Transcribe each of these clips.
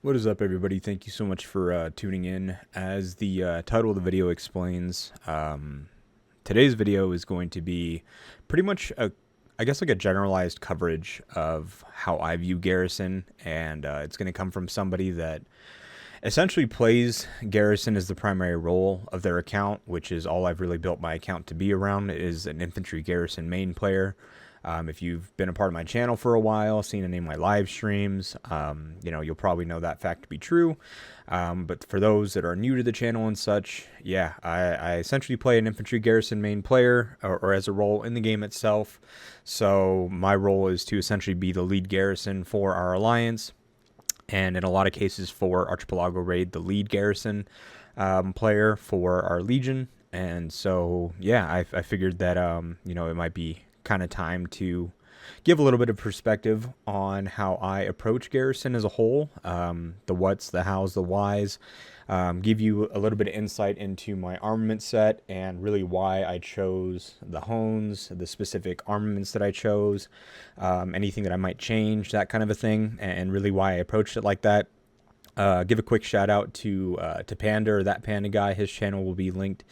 What is up, everybody? Thank you so much for tuning in. As the title of the video explains, today's video is going to be pretty much I guess like a generalized coverage of how I view Garrison, and it's going to come from somebody that essentially plays Garrison as the primary role of their account, which is all I've really built my account to be around, is an Infantry Garrison main player. If you've been a part of my channel for a while, seen any of my live streams, you'll probably know that fact to be true. But for those that are new to the channel and such, yeah, I essentially play an Infantry Garrison main player, or as a role in the game itself. So my role is to essentially be the lead garrison for our alliance, and in a lot of cases for Archipelago Raid, the lead garrison player for our legion. And so, yeah, I figured that, it might be kind of time to give a little bit of perspective on how I approach Garrison as a whole, the what's, the how's, the why's, give you a little bit of insight into my armament set and really why I chose the hones, the specific armaments that I chose, anything that I might change, that kind of a thing, and really why I approached it like that. Give a quick shout out to Panda, or that Panda guy. His channel will be linked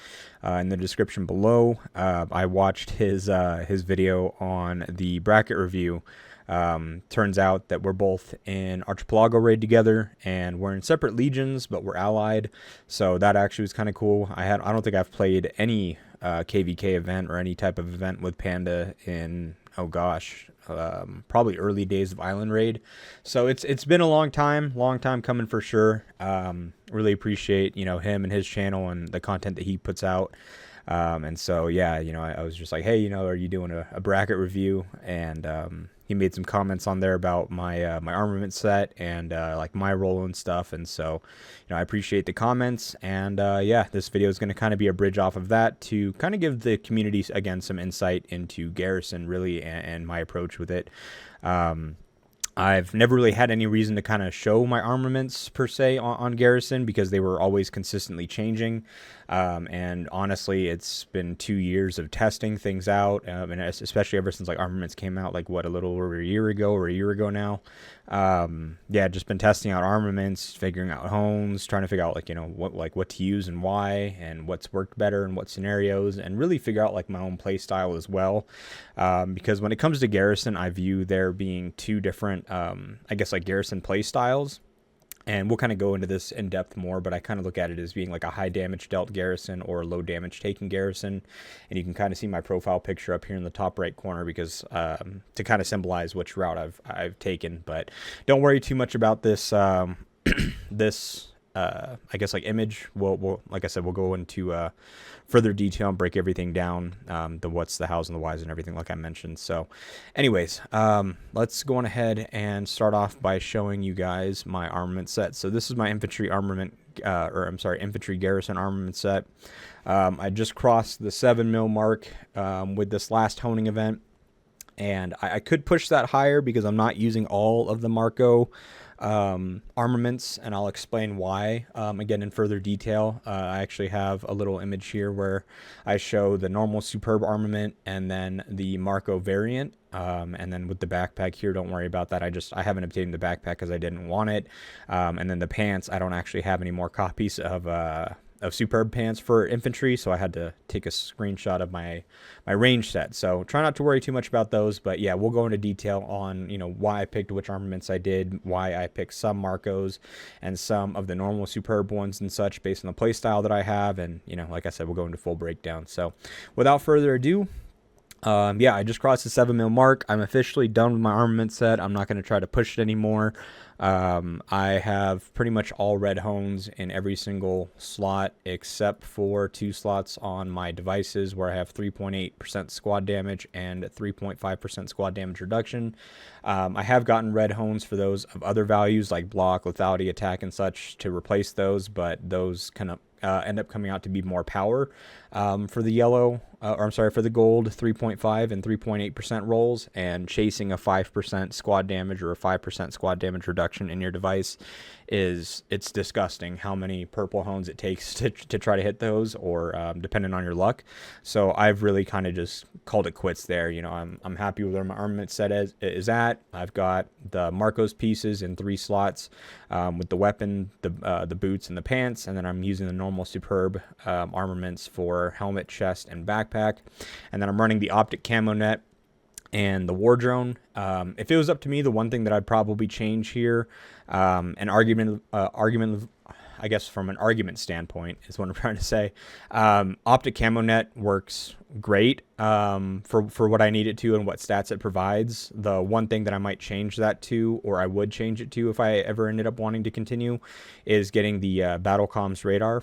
in the description below. I watched his video on the bracket review. Turns out that we're both in Archipelago Raid together, and we're in separate legions, but we're allied. So that actually was kind of cool. I don't think I've played any KVK event or any type of event with Panda in, oh gosh, probably early days of Island Raid. So it's been a long time coming for sure. Really appreciate, him and his channel and the content that he puts out. And so, yeah, I was just like, hey, are you doing a bracket review? And he made some comments on there about my my armament set and like my role and stuff. And so, I appreciate the comments. And yeah, this video is going to kind of be a bridge off of that to kind of give the community, again, some insight into Garrison, really, and my approach with it. I've never really had any reason to kind of show my armaments per se on Garrison, because they were always consistently changing. And honestly, it's been 2 years of testing things out, and especially ever since like Armaments came out, like a little over a year ago now. Yeah, just been testing out armaments, figuring out hones, trying to figure out what to use and why, and what's worked better in what scenarios, and really figure out like my own play style as well. Because when it comes to Garrison, I view there being two different, I guess, like Garrison play styles. And we'll kind of go into this in depth more, but I kind of look at it as being like a high damage dealt Garrison or a low damage taken Garrison. And you can kind of see my profile picture up here in the top right corner, because to kind of symbolize which route I've taken. But don't worry too much about this this I guess like image. We'll like I said, we'll go into further detail and break everything down, the what's, the how's, and the why's, and everything like I mentioned. So anyways, let's go on ahead and start off by showing you guys my armament set. So this is my infantry infantry garrison armament set. I just crossed the 7mm mark with this last honing event, and I could push that higher because I'm not using all of the Marco armaments, and I'll explain why again in further detail. I actually have a little image here where I show the normal superb armament and then the Marco variant, and then with the backpack here, don't worry about that. I haven't obtained the backpack because I didn't want it, and then the pants, I don't actually have any more copies of superb pants for infantry, so I had to take a screenshot of my range set. So try not to worry too much about those, but yeah, we'll go into detail on why I picked which armaments I did, why I picked some Marcos and some of the normal superb ones and such based on the play style that I have. And like I said, we'll go into full breakdown. So without further ado, yeah, I just crossed the 7mm mark. I'm officially done with my armament set. I'm not going to try to push it anymore. I have pretty much all red hones in every single slot except for 2 slots on my devices where I have 3.8% squad damage and 3.5% squad damage reduction. I have gotten red hones for those of other values like block, lethality, attack, and such to replace those, but those kind of end up coming out to be more power for the yellow or I'm sorry, for the gold 3.5 and 3.8% rolls, and chasing a 5% squad damage or a 5% squad damage reduction in your device it's disgusting how many purple hones it takes to try to hit those, or depending on your luck. So I've really kind of just called it quits there. You know, I'm happy with where my armament set is at. I've got the Marcos pieces in 3 slots, with the weapon, the boots, and the pants, and then I'm using the normal superb armaments for helmet, chest, and backpack, and then I'm running the optic camo net and the war drone. If it was up to me, the one thing that I'd probably change here, an argument, I guess from an argument standpoint is what I'm trying to say. Optic camo net works great for what I need it to and what stats it provides. The one thing that I might change that to, or I would change it to if I ever ended up wanting to continue, is getting the battle comms radar,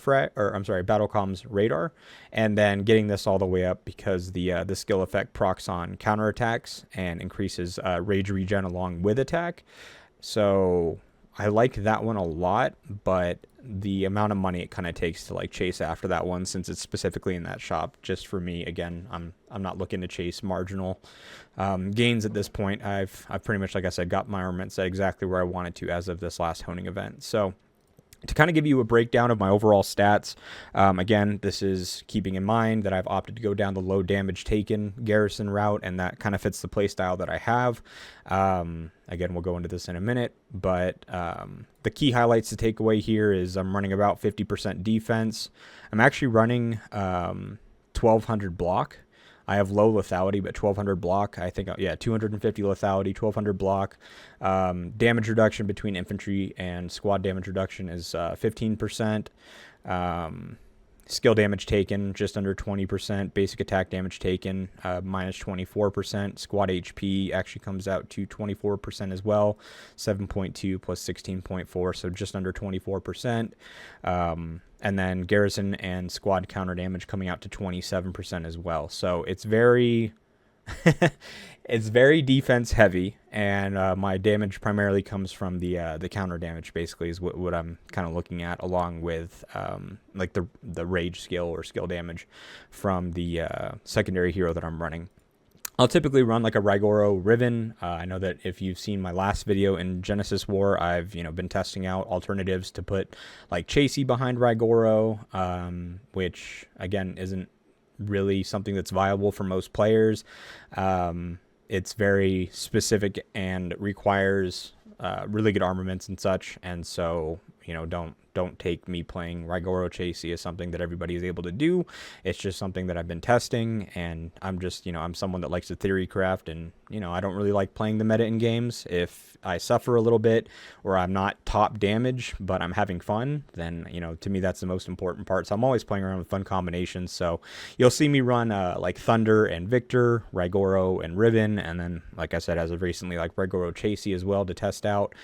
and then getting this all the way up because the skill effect procs on counterattacks and increases rage regen along with attack. So I like that one a lot, but the amount of money it kind of takes to like chase after that one, since it's specifically in that shop, just for me, again, I'm not looking to chase marginal gains at this point. I've pretty much, like I said, got my armament set exactly where I wanted to as of this last honing event. So to kind of give you a breakdown of my overall stats, again, this is keeping in mind that I've opted to go down the low damage taken garrison route, and that kind of fits the play style that I have. Again, we'll go into this in a minute, but the key highlights to take away here is I'm running about 50% defense. I'm actually running 1200 block. I have low lethality, but 1200 block. I think, yeah, 250 lethality, 1200 block. Damage reduction between infantry and squad damage reduction is 15%. Skill damage taken, just under 20%. Basic attack damage taken, minus 24%. Squad HP actually comes out to 24% as well. 7.2 plus 16.4, so just under 24%. And then garrison and squad counter damage coming out to 27% as well. So it's very it's very defense heavy, and my damage primarily comes from the counter damage. Basically, is what I'm kind of looking at, along with like the rage skill or skill damage from the secondary hero that I'm running. I'll typically run like a Rygoro Riven. I know that if you've seen my last video in Genesis War, I've been testing out alternatives to put like Chasey behind Rygoro, which again isn't really something that's viable for most players. It's very specific and requires really good armaments and such, and so don't take me playing Rygoro Chasey as something that everybody is able to do. It's just something that I've been testing, and I'm just, I'm someone that likes to theory craft, and, I don't really like playing the meta in games. If I suffer a little bit, or I'm not top damage, but I'm having fun, then, to me, that's the most important part. So I'm always playing around with fun combinations. So you'll see me run like Thunder and Victor, Rygoro and Riven, and then, like I said, as of recently, like Rygoro Chasey as well to test out.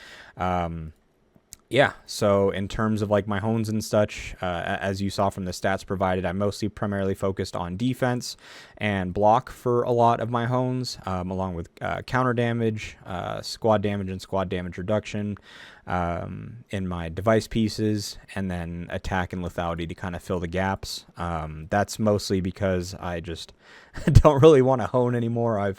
Yeah, so in terms of like my hones and such, as you saw from the stats provided, I'm mostly primarily focused on defense and block for a lot of my hones, along with counter damage, squad damage, and squad damage reduction in my device pieces, and then attack and lethality to kind of fill the gaps. That's mostly because I just don't really want to hone anymore.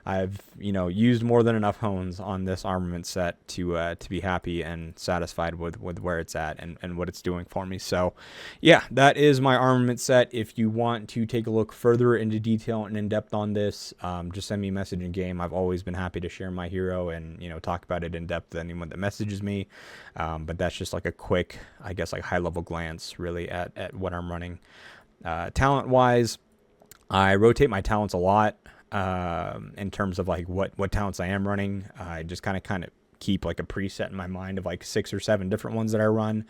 I've used more than enough hones on this armament set to be happy and satisfied with where it's at and what it's doing for me. So yeah, that is my armament set. If you want to take a look further into detail and in depth on this, just send me a message in game. I've always been happy to share my hero and talk about it in depth with anyone that messages me. But that's just like a quick, I guess, like high level glance really at what I'm running. Talent wise, I rotate my talents a lot in terms of like what talents I am running. I just kind of keep like a preset in my mind of like 6 or 7 different ones that I run.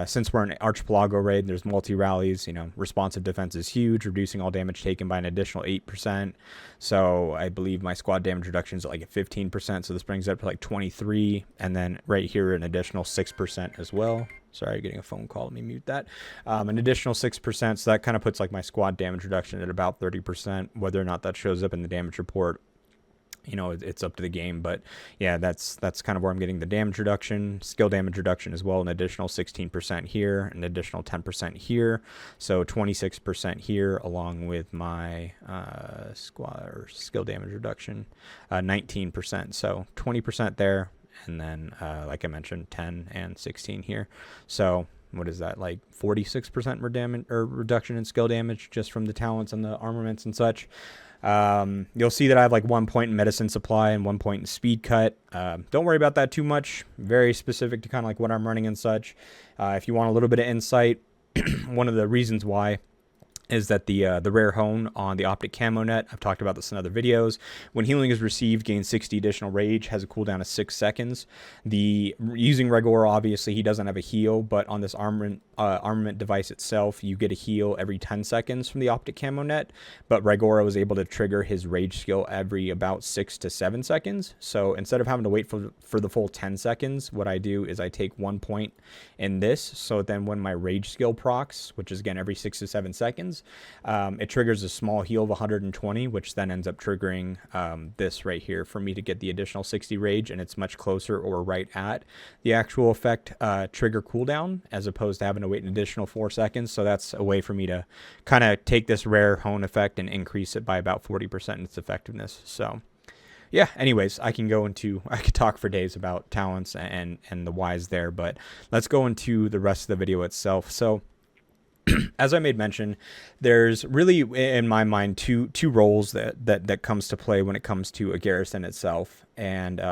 Since we're an Archipelago raid, there's multi-rallies. Responsive defense is huge, reducing all damage taken by an additional 8%. So I believe my squad damage reduction is at like 15%. So this brings it up to like 23, and then right here an additional 6% as well. Sorry, getting a phone call. Let me mute that. An additional 6%. So that kind of puts like my squad damage reduction at about 30%. Whether or not that shows up in the damage report, you know, it's up to the game. But yeah, that's kind of where I'm getting the damage reduction, skill damage reduction as well, an additional 16% here, an additional 10% here, so 26% here, along with my skill damage reduction, 19%, so 20% there, and then like I mentioned, 10 and 16 here. So what is that, like 46% reduction in skill damage just from the talents and the armaments and such. You'll see that I have like 1 point in medicine supply and 1 point in speed cut. Don't worry about that too much. Very specific to kind of like what I'm running and such. If you want a little bit of insight, one of the reasons why is that the rare hone on the optic camo net, I've talked about this in other videos, when healing is received, gains 60 additional rage, has a cooldown of 6 seconds. Using Regora, obviously he doesn't have a heal, but on this armament device itself, you get a heal every 10 seconds from the optic camo net, but Regora was able to trigger his rage skill every about 6 to 7 seconds. So instead of having to wait for the full 10 seconds, what I do is I take 1 point in this, so then when my rage skill procs, which is again every 6 to 7 seconds, it triggers a small heal of 120, which then ends up triggering this right here for me to get the additional 60 rage, and it's much closer or right at the actual effect trigger cooldown, as opposed to having to wait an additional 4 seconds. So that's a way for me to kind of take this rare hone effect and increase it by about 40% in its effectiveness. So yeah, anyways, I could talk for days about talents and the whys there, but let's go into the rest of the video itself. So as I made mention, there's really, in my mind, two roles that comes to play when it comes to a garrison itself, and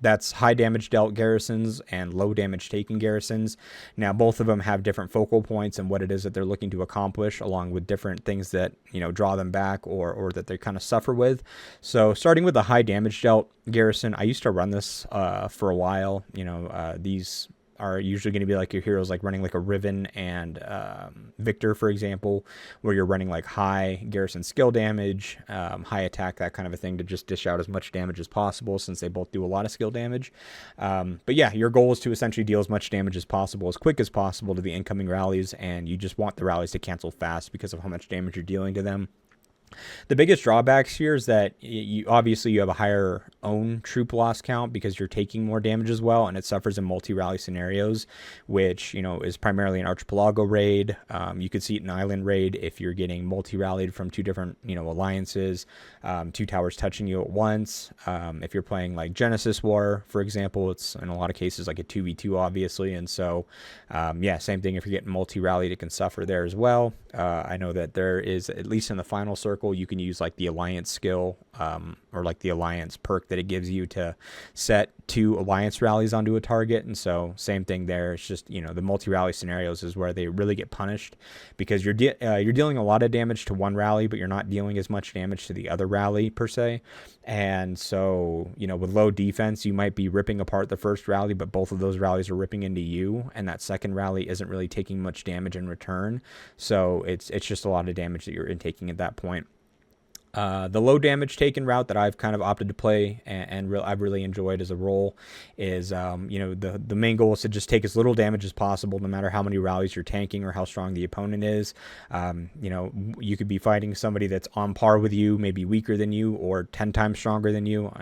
that's high damage dealt garrisons and low damage taken garrisons. Now, both of them have different focal points and what it is that they're looking to accomplish, along with different things that, you know, draw them back or that they kind of suffer with. So, starting with the high damage dealt garrison, I used to run this for a while. You know, these are usually going to be like your heroes, like running like a Riven and Victor, for example, where you're running like high garrison skill damage, high attack, that kind of a thing, to just dish out as much damage as possible, since they both do a lot of skill damage. But yeah, your goal is to essentially deal as much damage as possible, as quick as possible, to the incoming rallies, and you just want the rallies to cancel fast because of how much damage you're dealing to them. The biggest drawbacks here is that you obviously have a higher own troop loss count because you're taking more damage as well, and it suffers in multi-rally scenarios, which, you know, is primarily an archipelago raid. You could see it in island raid if you're getting multi-rallied from two different, you know, alliances, 2 towers touching you at once. If you're playing like Genesis War, for example, it's in a lot of cases like a 2v2, obviously, and so yeah, same thing if you're getting multi-rallied, it can suffer there as well. I know that there is, at least in the final circle, you can use like the alliance skill or like the alliance perk that it gives you to set 2 alliance rallies onto a target, and so same thing there. It's just, you know, the multi-rally scenarios is where they really get punished, because you're dealing a lot of damage to one rally, but you're not dealing as much damage to the other rally per se. And so, you know, with low defense, you might be ripping apart the first rally, but both of those rallies are ripping into you, and that second rally isn't really taking much damage in return. So it's just a lot of damage that you're intaking at that point. The low damage taken route that I've kind of opted to play and I've really enjoyed as a role is, you know, the main goal is to just take as little damage as possible, no matter how many rallies you're tanking or how strong the opponent is. You know, you could be fighting somebody that's on par with you, maybe weaker than you, or 10 times stronger than you.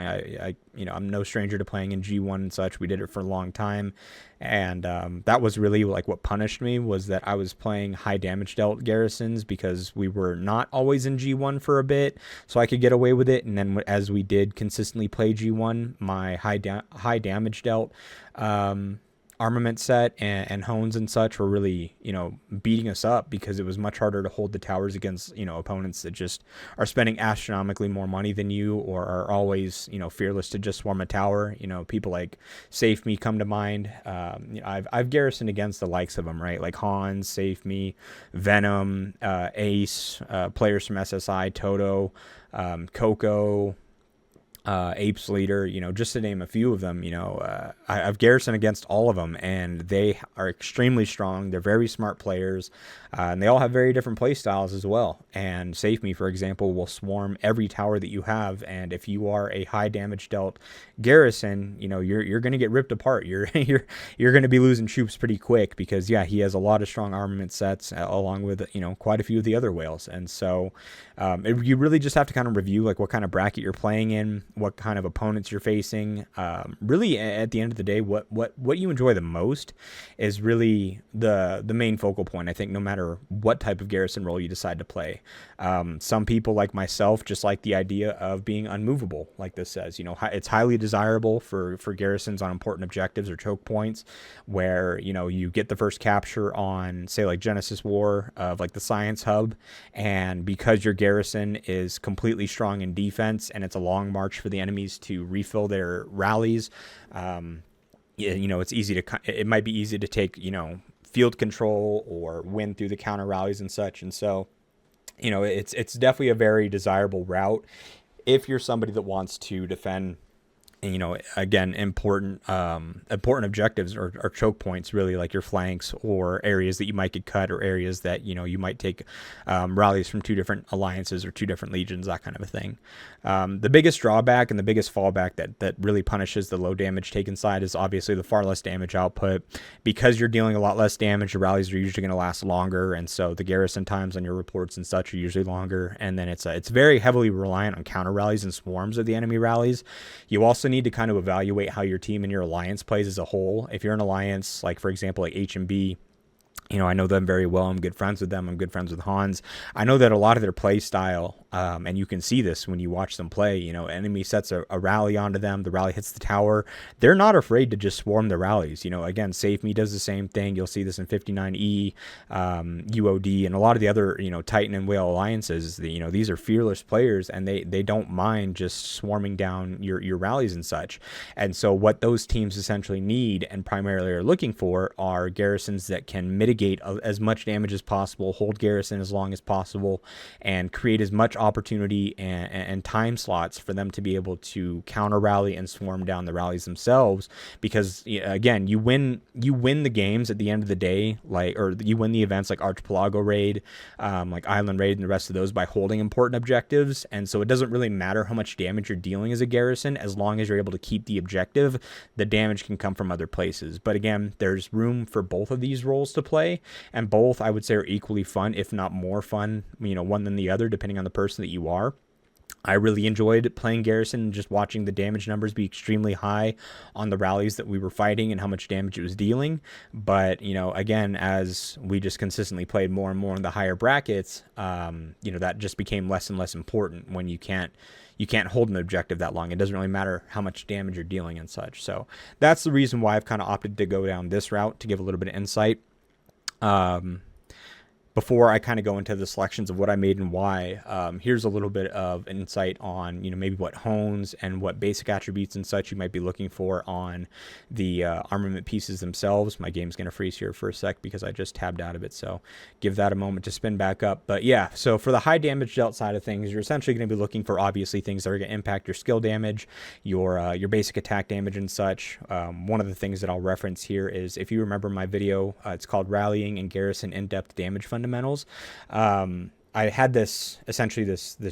You know, I'm no stranger to playing in G1 and such. We did it for a long time. And that was really like what punished me, was that I was playing high damage dealt garrisons because we were not always in G1 for a bit, so I could get away with it. And then as we did consistently play G1, my high damage dealt armament set and hones and such were really, you know, beating us up, because it was much harder to hold the towers against, you know, opponents that just are spending astronomically more money than you, or are always, you know, fearless to just swarm a tower. You know, people like Safe Me come to mind. You know, I've garrisoned against the likes of them, right? Like Hans, Safe Me, Venom, Ace, players from SSI, Toto, Coco, Apes Leader, you know, just to name a few of them. You know, I've garrisoned against all of them, and they are extremely strong. They're very smart players, and they all have very different play styles as well. And Save Me, for example, will swarm every tower that you have, and if you are a high damage dealt garrison, you know, you're going to get ripped apart. You're going to be losing troops pretty quick, because yeah, he has a lot of strong armament sets, along with, you know, quite a few of the other whales. And so you really just have to kind of review like what kind of bracket you're playing in. what kind of opponents you're facing. Really, at the end of the day, what you enjoy the most is really the main focal point. I think no matter what type of garrison role you decide to play, some people like myself just like the idea of being unmovable, like this says. You know, it's highly desirable for garrisons on important objectives or choke points, where you get the first capture on, say, like Genesis War of like the Science Hub, and because your garrison is completely strong in defense and it's a long march for the enemies to refill their rallies, it's easy to, it might be easy to take, field control or win through the counter rallies and such. And so, it's definitely a very desirable route if you're somebody that wants to defend, again, important objectives or choke points, really, like your flanks or areas that you might get cut, or areas that, you might take rallies from two different alliances or two different legions, that kind of a thing. The biggest drawback and the biggest fallback that really punishes the low damage taken side is obviously the far less damage output. Because you're dealing a lot less damage, your rallies are usually going to last longer, and so the garrison times on your reports and such are usually longer. And then it's very heavily reliant on counter rallies and swarms of the enemy rallies. You also need to kind of evaluate how your team and your alliance plays as a whole. If you're an alliance, like for example, like H&B, I know them very well. I'm good friends with them. I'm good friends with Hans. I know that a lot of their play style, and you can see this when you watch them play, enemy sets a rally onto them. The rally hits the tower. They're not afraid to just swarm the rallies. Again, Save Me does the same thing. You'll see this in 59E, UOD, and a lot of the other, Titan and Whale alliances. These are fearless players, and they don't mind just swarming down your rallies and such. And so what those teams essentially need and primarily are looking for are garrisons that can mitigate as much damage as possible, hold garrison as long as possible, and create as much opportunity and time slots for them to be able to counter rally and swarm down the rallies themselves. Because again, you win the games at the end of the day, or you win the events like Archipelago Raid, like Island Raid, and the rest of those by holding important objectives. And so it doesn't really matter how much damage you're dealing as a garrison, as long as you're able to keep the objective. The damage can come from other places. But again, there's room for both of these roles to play. And both, I would say, are equally fun, if not more fun, one than the other, depending on the person that you are. I really enjoyed playing Garrison and just watching the damage numbers be extremely high on the rallies that we were fighting and how much damage it was dealing. But, again, as we just consistently played more and more in the higher brackets, that just became less and less important when you can't hold an objective that long. It doesn't really matter how much damage you're dealing and such. So that's the reason why I've kind of opted to go down this route, to give a little bit of insight. Before I kind of go into the selections of what I made and why, here's a little bit of insight on, maybe what hones and what basic attributes and such you might be looking for on the armament pieces themselves. My game's going to freeze here for a sec because I just tabbed out of it, so give that a moment to spin back up. But yeah, so for the high damage dealt side of things, you're essentially going to be looking for, obviously, things that are going to impact your skill damage, your basic attack damage and such. One of the things that I'll reference here is, if you remember my video, it's called Rallying and Garrison In-Depth Damage Fundamentals. I had this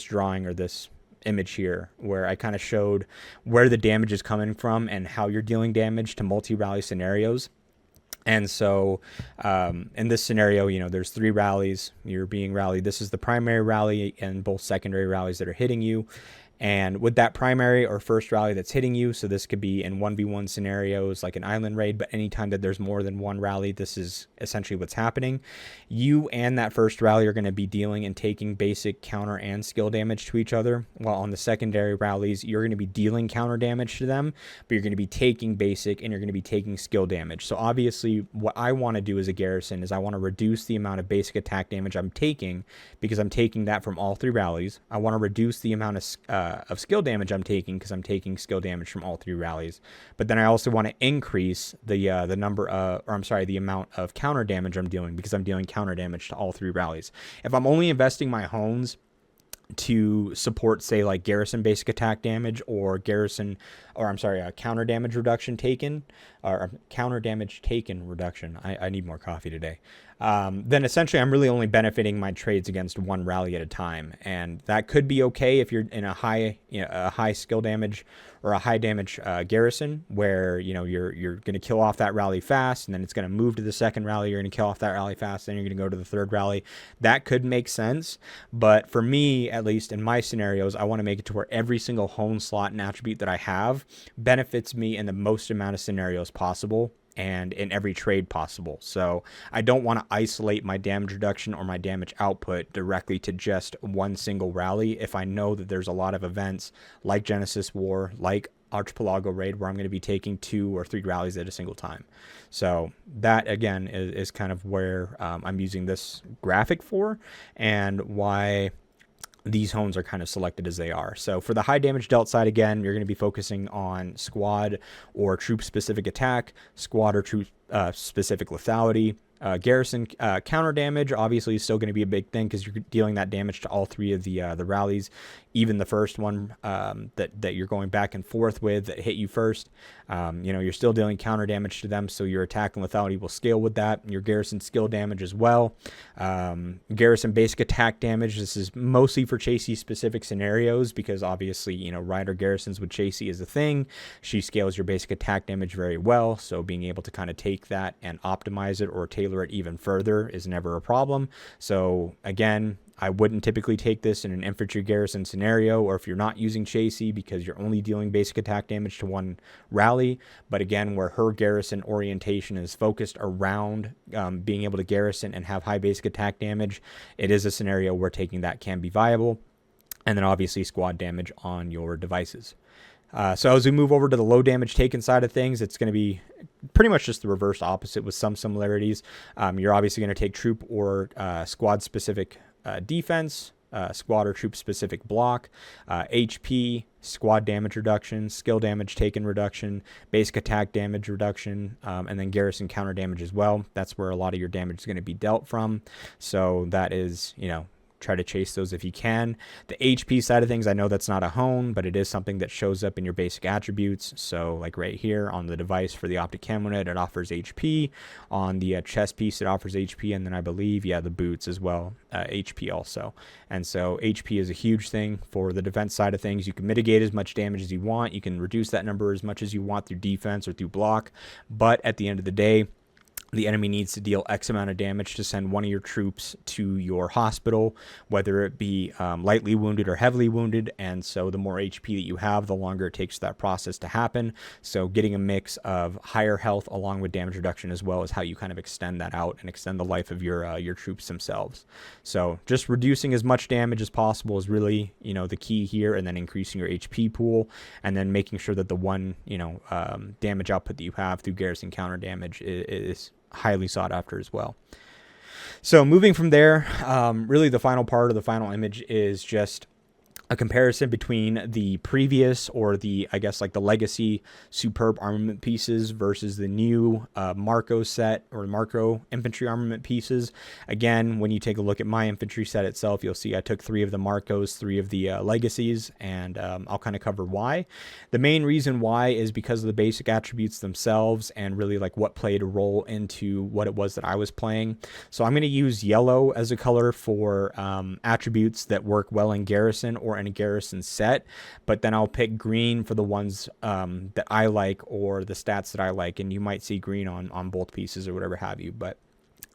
drawing, or this image here, where I kind of showed where the damage is coming from and how you're dealing damage to multi-rally scenarios. And so in this scenario, there's 3 rallies. You're being rallied. This is the primary rally and both secondary rallies that are hitting you. And with that primary or first rally that's hitting you, so this could be in 1v1 scenarios like an island raid, but anytime that there's more than one rally, this is essentially what's happening. You and that first rally are going to be dealing and taking basic counter and skill damage to each other, while on the secondary rallies, you're going to be dealing counter damage to them, but you're going to be taking basic and you're going to be taking skill damage. So obviously what I want to do as a garrison is I want to reduce the amount of basic attack damage I'm taking, because I'm taking that from all 3 rallies. I want to reduce the amount of skill damage I'm taking, because I'm taking skill damage from all 3 rallies. But then I also want to increase the amount of counter damage I'm dealing, because I'm dealing counter damage to all 3 rallies. If I'm only investing my hones to support, say, like garrison basic attack damage or counter damage reduction taken, or counter damage taken reduction. I need more coffee today. Then essentially I'm really only benefiting my trades against 1 rally at a time, and that could be okay if you're in a high skill damage or a high damage garrison, where you're going to kill off that rally fast, and then it's going to move to the second rally. You're going to kill off that rally fast, then you're going to go to the third rally. That could make sense, but for me, at least in my scenarios, I want to make it to where every single hone slot and attribute that I have benefits me in the most amount of scenarios possible, and in every trade possible. So I don't want to isolate my damage reduction or my damage output directly to just one single rally if I know that there's a lot of events like Genesis War, like Archipelago Raid, where I'm going to be taking 2 or 3 rallies at a single time. So that, again, is kind of where I'm using this graphic for, and why these hones are kind of selected as they are. So for the high damage dealt side, again, you're going to be focusing on squad or troop specific attack, squad or troop specific lethality. Garrison counter damage obviously is still going to be a big thing, because you're dealing that damage to all 3 of the rallies, even the first one that you're going back and forth with that hit you first. You're still dealing counter damage to them, so your attack and lethality will scale with that. Your garrison skill damage as well. Garrison basic attack damage, this is mostly for chasey specific scenarios, because obviously rider garrisons with chasey is a thing. She scales your basic attack damage very well, so being able to kind of take that and optimize it or tailor it even further is never a problem. So again, I wouldn't typically take this in an infantry garrison scenario, or if you're not using chasey, because you're only dealing basic attack damage to one rally. But again, where her garrison orientation is focused around being able to garrison and have high basic attack damage, it is a scenario where taking that can be viable. And then obviously squad damage on your devices. So as we move over to the low damage taken side of things, it's going to be pretty much just the reverse opposite with some similarities. You're obviously going to take troop or squad specific defense, squad or troop specific block, HP, squad damage reduction, skill damage taken reduction, basic attack damage reduction, and then garrison counter damage as well. That's where a lot of your damage is going to be dealt from. So that is, try to chase those if you can. The HP side of things, I know that's not a hone, but it is something that shows up in your basic attributes. So like right here on the device for the optic camo net, it offers HP. On the chest piece, it offers HP, and then I believe, the boots as well, HP also. And so HP is a huge thing for the defense side of things. You can mitigate as much damage as you want. You can reduce that number as much as you want through defense or through block. But at the end of the day, the enemy needs to deal X amount of damage to send one of your troops to your hospital, whether it be lightly wounded or heavily wounded. And so the more HP that you have, the longer it takes for that process to happen. So getting a mix of higher health along with damage reduction as well is how you kind of extend that out and extend the life of your troops themselves. So just reducing as much damage as possible is really, the key here, and then increasing your HP pool, and then making sure that the one, damage output that you have through garrison counter damage is highly sought after as well. So moving from there, really the final part of the final image is just a comparison between the previous, or the, I guess, like the legacy superb armament pieces versus the new Marco set, or Marco infantry armament pieces. Again, when you take a look at my infantry set itself, you'll see I took 3 of the Marcos, 3 of the legacies, and I'll kind of cover why. The main reason why is because of the basic attributes themselves, and really like what played a role into what it was that I was playing. So I'm going to use yellow as a color for attributes that work well in Garrison or in a Garrison set, but then I'll pick green for the ones that I like, or the stats that I like, and you might see green on both pieces or whatever have you. But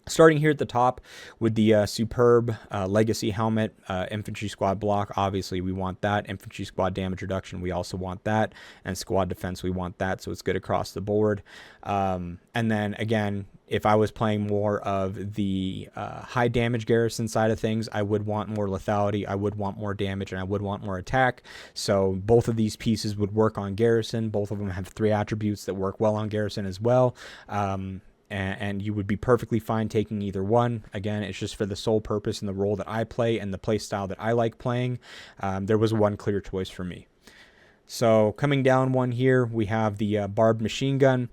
starting here at the top with the superb legacy helmet, infantry squad block, obviously we want that. Infantry squad damage reduction, we also want that. And squad defense, we want that, so it's good across the board. And then again, if I was playing more of the high damage garrison side of things, I would want more lethality, I would want more damage, and I would want more attack. So both of these pieces would work on Garrison. Both of them have 3 attributes that work well on Garrison as well. And you would be perfectly fine taking either one. Again, it's just for the sole purpose and the role that I play and the play style that I like playing. There was one clear choice for me. So coming down one here, we have the barbed machine gun.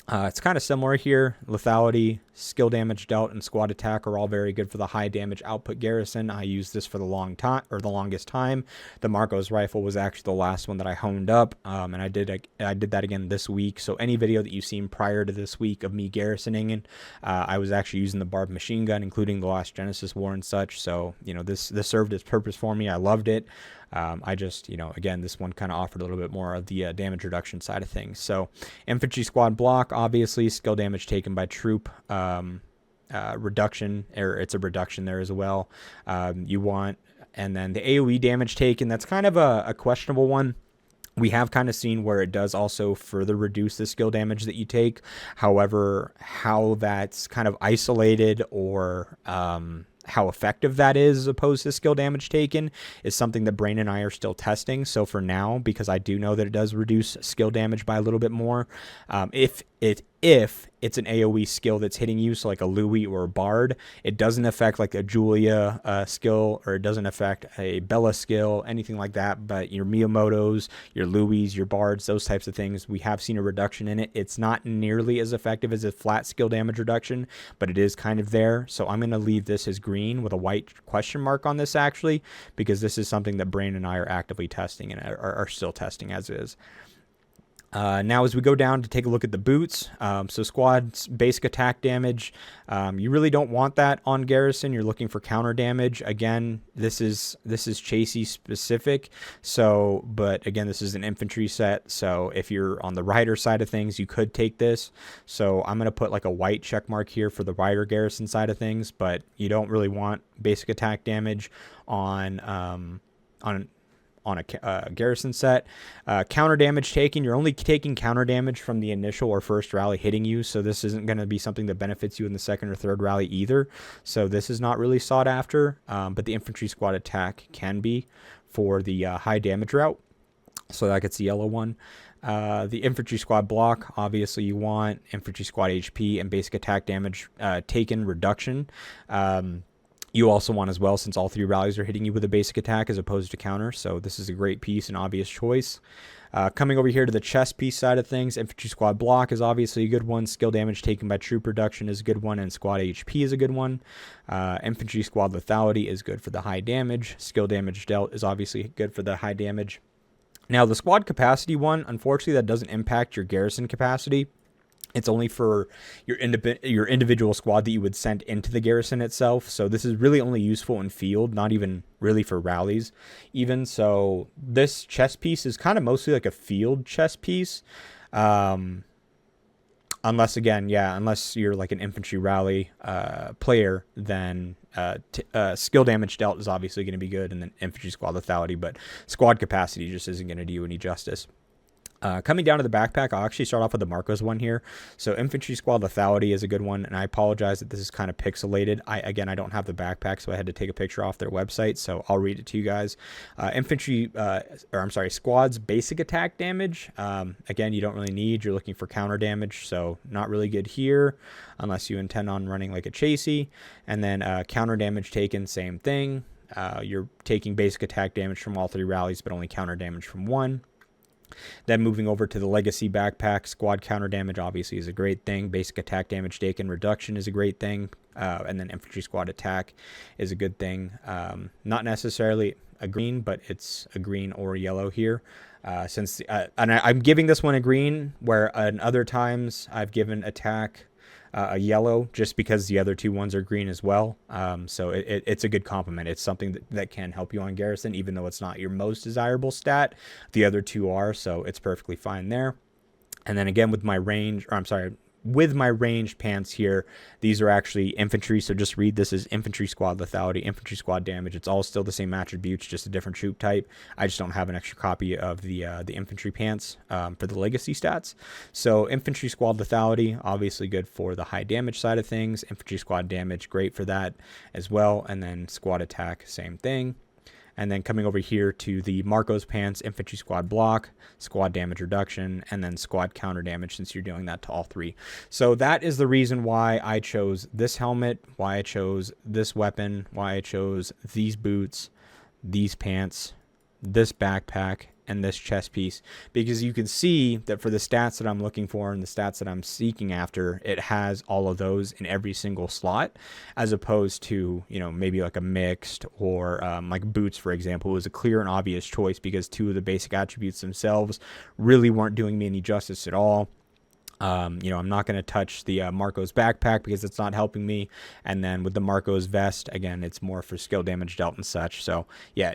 It's kind of similar here. Lethality, skill damage dealt, and squad attack are all very good for the high damage output Garrison. I used this for the longest time. The Marcos rifle was actually the last one that I honed up, and I did that again this week. So any video that you've seen prior to this week of me garrisoning, I was actually using the barbed machine gun, including the last Genesis War and such. So this served its purpose for me. I loved it. I just, again, this one kind of offered a little bit more of the damage reduction side of things. So infantry squad block, obviously skill damage taken by troop, reduction, or it's a reduction there as well. You want, and then the AoE damage taken, that's kind of a questionable one. We have kind of seen where it does also further reduce the skill damage that you take. However, how that's kind of isolated, or how effective that is as opposed to skill damage taken, is something that Brain and I are still testing. So for now, because I do know that it does reduce skill damage by a little bit more, if it's an AoE skill that's hitting you, so like a Louis or a Bard, it doesn't affect like a Julia skill, or it doesn't affect a Bella skill, anything like that. But your Miyamotos, your Louis, your Bards, those types of things, we have seen a reduction in it. It's not nearly as effective as a flat skill damage reduction, but it is kind of there. So I'm going to leave this as green with a white question mark on this, actually, because this is something that Brain and I are actively testing, and are still testing as is. Now, as we go down to take a look at the boots, so squad's basic attack damage, you really don't want that on Garrison. You're looking for counter damage. Again, this is chassis specific. So, but again, this is an infantry set. So if you're on the rider side of things, you could take this. So I'm going to put like a white check mark here for the rider Garrison side of things, but you don't really want basic attack damage on a Garrison set. Counter damage taken, you're only taking counter damage from the initial or first rally hitting you, so this isn't going to be something that benefits you in the second or third rally either. So this is not really sought after, but the infantry squad attack can be for the high damage route. So that gets the yellow one. The infantry squad block, obviously you want infantry squad HP and basic attack damage taken reduction. You also want as well, since all three rallies are hitting you with a basic attack as opposed to counter. So this is a great piece, an obvious choice. Coming over here to the chest piece side of things, infantry squad block is obviously a good one. Skill damage taken by troop reduction is a good one, and squad HP is a good one. Infantry squad lethality is good for the high damage. Skill damage dealt is obviously good for the high damage. Now the squad capacity one, unfortunately that doesn't impact your Garrison capacity. It's only for your individual squad that you would send into the Garrison itself. So this is really only useful in field, not even really for rallies even. So this chess piece is kind of mostly like a field chess piece. Unless you're like an infantry rally player, then skill damage dealt is obviously going to be good, and then infantry squad lethality, but squad capacity just isn't going to do you any justice. Coming down to the backpack, I'll actually start off with the Marcos one here. So infantry squad lethality is a good one, and I apologize that this is kind of pixelated. I don't have the backpack, so I had to take a picture off their website, so I'll read it to you guys. Squad's basic attack damage. Again, you don't really need. You're looking for counter damage, so not really good here unless you intend on running like a chassis. And then counter damage taken, same thing. You're taking basic attack damage from all three rallies, but only counter damage from one. Then moving over to the Legacy backpack, squad counter damage obviously is a great thing. Basic attack damage taken reduction is a great thing. And then infantry squad attack is a good thing. Not necessarily a green, but it's a green or yellow here. I'm giving this one a green, where in other times I've given attack a yellow, just because the other two ones are green as well. So it's a good complement. It's something that can help you on Garrison, even though it's not your most desirable stat. The other two are, so it's perfectly fine there. And then again with my ranged pants here, these are actually infantry, so just read this as infantry squad lethality, infantry squad damage. It's all still the same attributes, just a different troop type. I just don't have an extra copy of the infantry pants for the legacy stats. So infantry squad lethality, obviously good for the high damage side of things. Infantry squad damage, great for that as well. And then squad attack, same thing. And then coming over here to the Marcos pants, infantry squad block, squad damage reduction, and then squad counter damage, since you're doing that to all three. So that is the reason why I chose this helmet, why I chose this weapon, why I chose these boots, these pants, this backpack, and this chest piece, because you can see that for the stats that I'm looking for and the stats that I'm seeking after, it has all of those in every single slot, as opposed to, maybe like a mixed or like boots, for example, was a clear and obvious choice because two of the basic attributes themselves really weren't doing me any justice at all. You know, I'm not going to touch the Marco's backpack because it's not helping me. And then with the Marco's vest, again, it's more for skill damage dealt and such. So yeah,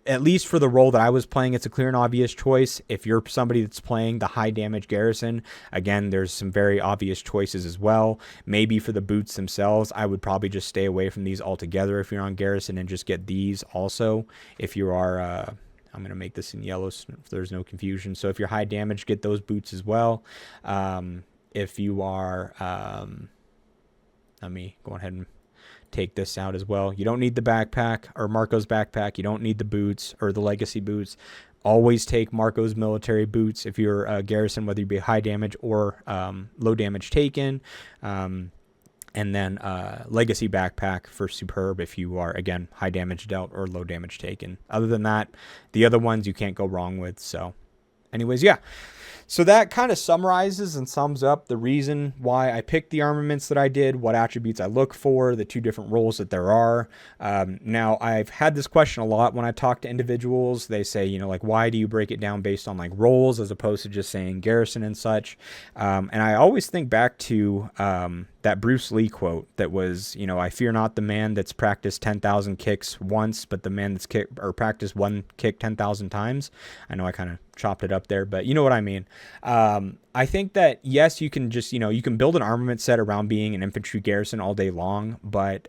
at least for the role that I was playing, it's a clear and obvious choice. If you're somebody that's playing the high damage Garrison, again, there's some very obvious choices as well. Maybe for the boots themselves, I would probably just stay away from these altogether if you're on Garrison, and just get these also if you are... I'm going to make this in yellow so there's no confusion. So if you're high damage, get those boots as well. If you are, let me go ahead and take this out as well. You don't need the backpack or Marco's backpack. You don't need the boots or the legacy boots. Always take Marco's military boots if you're a Garrison, whether you be high damage or low damage taken. And then legacy backpack for superb if you are, again, high damage dealt or low damage taken. Other than that, the other ones you can't go wrong with. So anyways, yeah. So that kind of summarizes and sums up the reason why I picked the armaments that I did, what attributes I look for, the 2 different roles that there are. Now, I've had this question a lot when I talk to individuals. They say, you know, like, why do you break it down based on, like, roles as opposed to just saying Garrison and such? And I always think back to that Bruce Lee quote that was, you know, I fear not the man that's practiced 10,000 kicks once, but the man that's practiced one kick 10,000 times. I know I kind of chopped it up there, but you know what I mean. I think that, yes, you can just, you know, you can build an armament set around being an infantry garrison all day long, but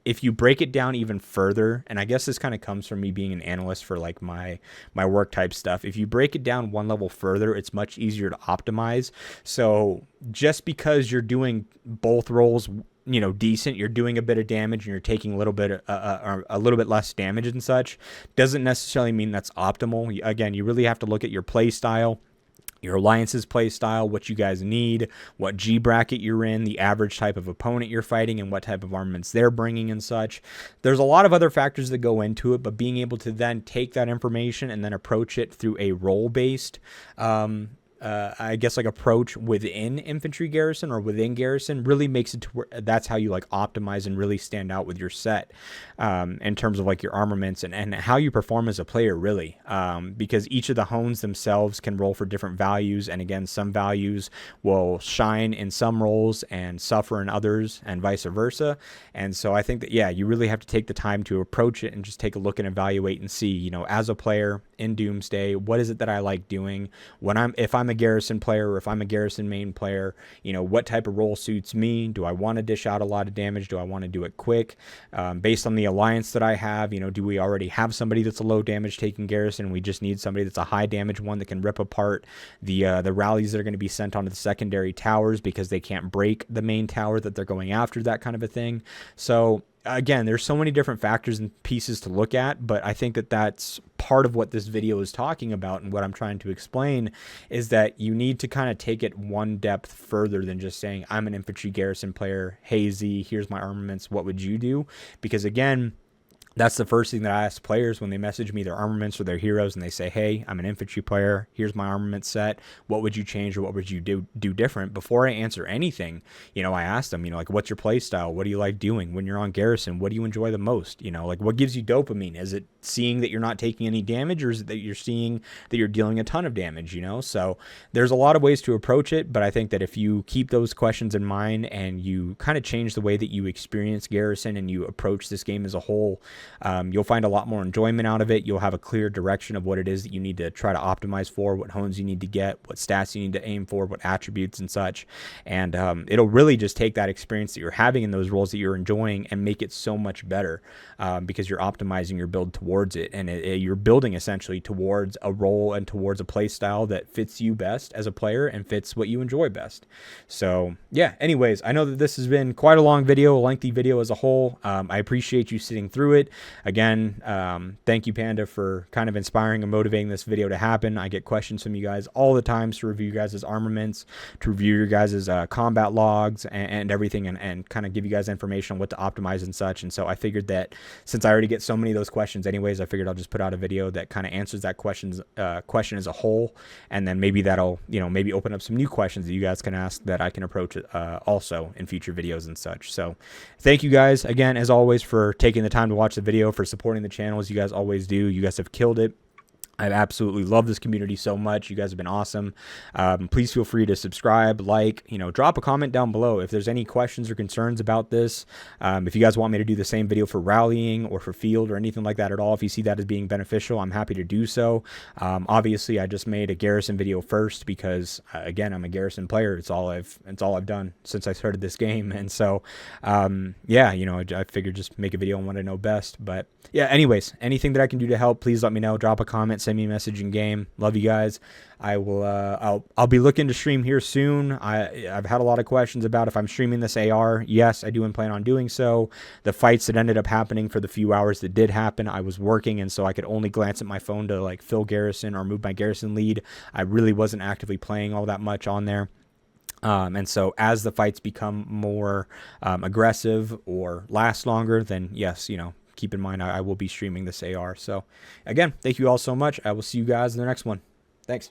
if you break it down even further, and I guess this kind of comes from me being an analyst for like my work type stuff, if you break it down one level further, it's much easier to optimize. So just because you're doing both roles, you know, decent, you're doing a bit of damage and you're taking a little bit less damage and such, doesn't necessarily mean that's optimal. Again, you really have to look at your play style, your alliance's play style, what you guys need, what G bracket you're in, the average type of opponent you're fighting, and what type of armaments they're bringing and such. There's a lot of other factors that go into it, but being able to then take that information and then approach it through a role-based I guess like approach within Infantry Garrison or within Garrison really makes it to where that's how you like optimize and really stand out with your set in terms of like your armaments and how you perform as a player really, because each of the hones themselves can roll for different values, and again, some values will shine in some roles and suffer in others and vice versa. And so I think that, yeah, you really have to take the time to approach it and just take a look and evaluate and see, you know, as a player in Doomsday, what is it that I like doing when if I'm a Garrison player or if I'm a Garrison main player, you know, what type of role suits me? Do I want to dish out a lot of damage? Do I want to do it quick? Based on the alliance that I have, you know, do we already have somebody that's a low damage taking Garrison? We just need somebody that's a high damage one that can rip apart the rallies that are going to be sent onto the secondary towers because they can't break the main tower that they're going after, that kind of a thing. So again, there's so many different factors and pieces to look at, but I think that that's part of what this video is talking about, and what I'm trying to explain is that you need to kind of take it one depth further than just saying, I'm an infantry garrison player, hey Z, here's my armaments, what would you do? Because again, that's the first thing that I ask players when they message me their armaments or their heroes and they say, hey, I'm an infantry player, here's my armament set, what would you change or what would you do different? Before I answer anything, you know, I ask them, you know, like, what's your play style? What do you like doing when you're on Garrison? What do you enjoy the most? You know, like, what gives you dopamine? Is it seeing that you're not taking any damage, or is it that you're seeing that you're dealing a ton of damage, you know? So there's a lot of ways to approach it, but I think that if you keep those questions in mind and you kind of change the way that you experience Garrison and you approach this game as a whole, you'll find a lot more enjoyment out of it. You'll have a clear direction of what it is that you need to try to optimize for, what hones you need to get, what stats you need to aim for, what attributes and such. And it'll really just take that experience that you're having in those roles that you're enjoying and make it so much better, because you're optimizing your build towards it. And you're building essentially towards a role and towards a play style that fits you best as a player and fits what you enjoy best. So yeah, anyways, I know that this has been quite a long video, a lengthy video as a whole. I appreciate you sitting through it. Again, thank you, Panda, for kind of inspiring and motivating this video to happen. I get questions from you guys all the time to review you guys' armaments, to review your guys' combat logs and everything, and kind of give you guys information on what to optimize and such. And so I figured that since I already get so many of those questions anyways, I figured I'll just put out a video that kind of answers that question as a whole, and then maybe that'll, you know, maybe open up some new questions that you guys can ask that I can approach also in future videos and such. So thank you guys again, as always, for taking the time to watch the video, for supporting the channel as you guys always do. You guys have killed it. I absolutely love this community so much. You guys have been awesome. Please feel free to subscribe, like, drop a comment down below if there's any questions or concerns about this. If you guys want me to do the same video for rallying or for field or anything like that at all, if you see that as being beneficial, I'm happy to do so. Obviously, I just made a Garrison video first because, again, I'm a Garrison player. It's all I've done since I started this game, and so, yeah, I figured just make a video on what I know best. But yeah, anyways, anything that I can do to help, please let me know. Drop a comment, send me a message in game. Love you guys. I will. I'll be looking to stream here soon. I've had a lot of questions about if I'm streaming this AR. Yes, I do plan on doing so. The fights that ended up happening for the few hours that did happen, I was working, and so I could only glance at my phone to like fill Garrison or move my Garrison lead. I really wasn't actively playing all that much on there. And so as the fights become more aggressive or last longer, then yes, keep in mind I will be streaming this AR. So again, thank you all so much. I will see you guys in the next one. Thanks.